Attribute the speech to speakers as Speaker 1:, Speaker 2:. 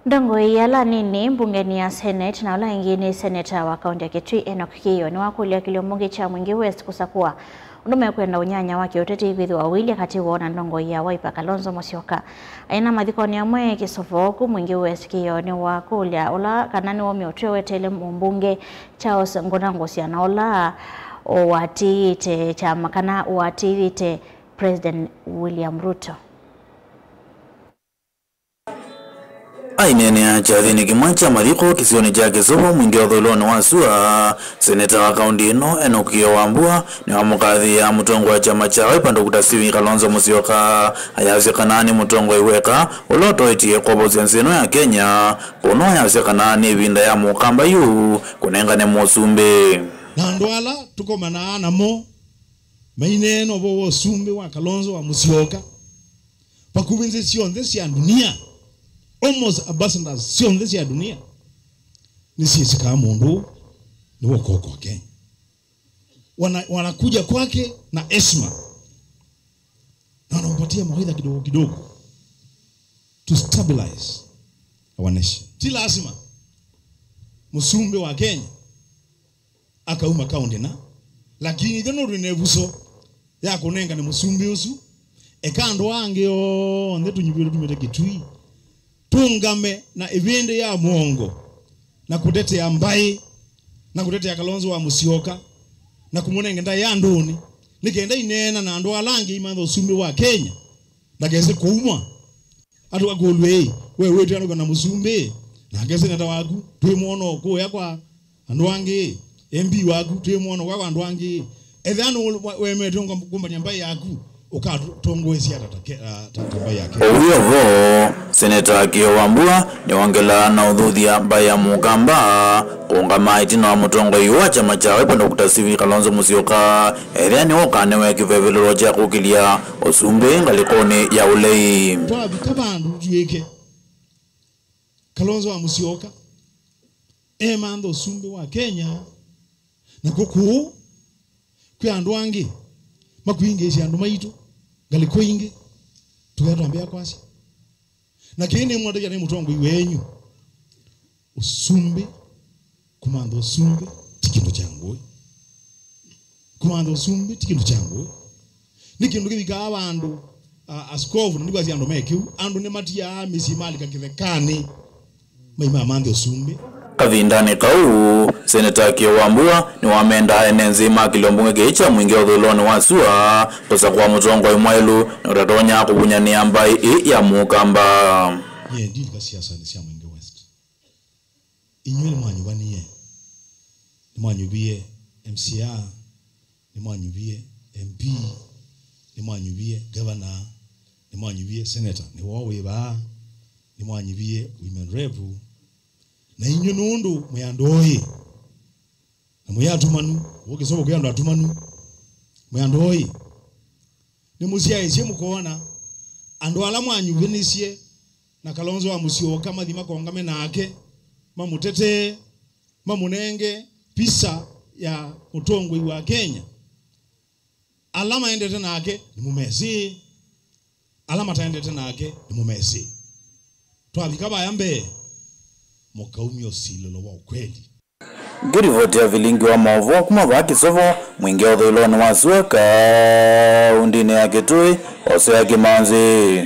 Speaker 1: Ndongo yala nini bungeni ya Senate na wala ingine Senator wa kaunti ya Kitui Enoch Kiyo ni wakulia kiliombunge cha Mwingi West kusakua undume kwenda unyanya wake uteti hivyo wawili kati waona ndongo ya Wiper Kalonzo Musyoka aina mathikoni ya mwe kisofoku Mwingi West Kiyo ni wakulia ula kanani wame utwewe tele mbunge Charles Ngonangosia na ula uwatiite cha makana uwatiite President William Ruto.
Speaker 2: Ainene achathini kimwacha mariko kisioni chake sobo mwingi wa dhuloni wasua seneta wa kaunti ino Enoch Kiyo Wambua ni wa mukadhi ya mutongo wa chama cha Wiper Dr. Kalonzo Musyoka ayazikanani mutongo iweka uloto itie kwa boziansino ya Kenya pono ayazikanani ibinda ya mukamba yu kunengane musumbe
Speaker 3: na ndwala tuko manaana mo maineno bo sumbe wa Kalonzo wa Musyoka pakubinze sionde sia dunia almost ambassadors sionde sia dunia ni sisi kama mundu ni wako kwake wanakuja kwake na esma na wanampatia mawaidha kidogo kidogo to stabilize our nation. Si lazima musumbe wa Kenya akauma kaunti na lakini theno rinevuso ya kunenga ni musumbi usu ekando wange onde tunyibiro tumete Kitui tungame na evende ya mwongo na kudete ya mbai na kudete ya Kalonzo wa Musyoka na kumunenge nda ya ndoni nikenda inena na ndo alangi imando usumbi wa Kenya na geze kuumwa atu agolwe wewe tano na musumbi na geze nda wagu twimuono ko yakwa ando wange MB wagu twimuono kwa ando wange ethano weme tonga kumbanya mbai yaku ukatongwezi atatamba yake
Speaker 2: oyovo seneta Kiyo Wambua ni wangela na udhudia baya mugamba kungama itino wa mutongo yuwa chama cha Wiper Dr. Kalonzo Musyoka eriani wakane weki vevelo cha kukilia osumbe ngalikoni ya ulei
Speaker 3: twabi kabandu tuweke Kalonzo wa Musyoka emando osumbe wa Kenya na kuku kwa andu wange makuingesha andu maitu galiko inge tukatwambia kwasi na kini mmoja ni mutongo iwenyu usumbe kumando usumbe tikindu changu kumando usumbe tikindu changu nikindu kibika abandu askovu ndikwazi ando mekiu andu ne matia misimali kakithekani maima mande usumbe
Speaker 2: kavindani kau seneta Kiyo Wambua ni wamenda enenzima kilombunge gecha mwingi wa dhuloni wasua kosa kwa mutongo imwelu na utatonya kubunyani ambai ya mukamba
Speaker 3: ndili ka siasa ni sia Mwingi West inywele mwanyu baniye ni mwanyu biye MCA ni mwanyu biye MP ni mwanyu biye governor ni mwanyu biye senator ni wowe ba ni mwanyu biye women rep na inyo nundu muyandoye na muyatumanu wokisobo kuyando atumanu muyandoye ni musia ese mukona ando ala mwanyu binisie na Kalonzo wa Musyoka mathima kongame nake mamutete mamunenge pisa ya utongwe wa Kenya alama endete nake ni mumesi alama taendete nake ni mumesi twabikaba yambe mukaumio silolo wa ukweli
Speaker 2: Girivoti ya vilingi wa maovu kumava kisovo mwingi wa dhuloni wasua undine ya Kitui ose ya Kimanzi.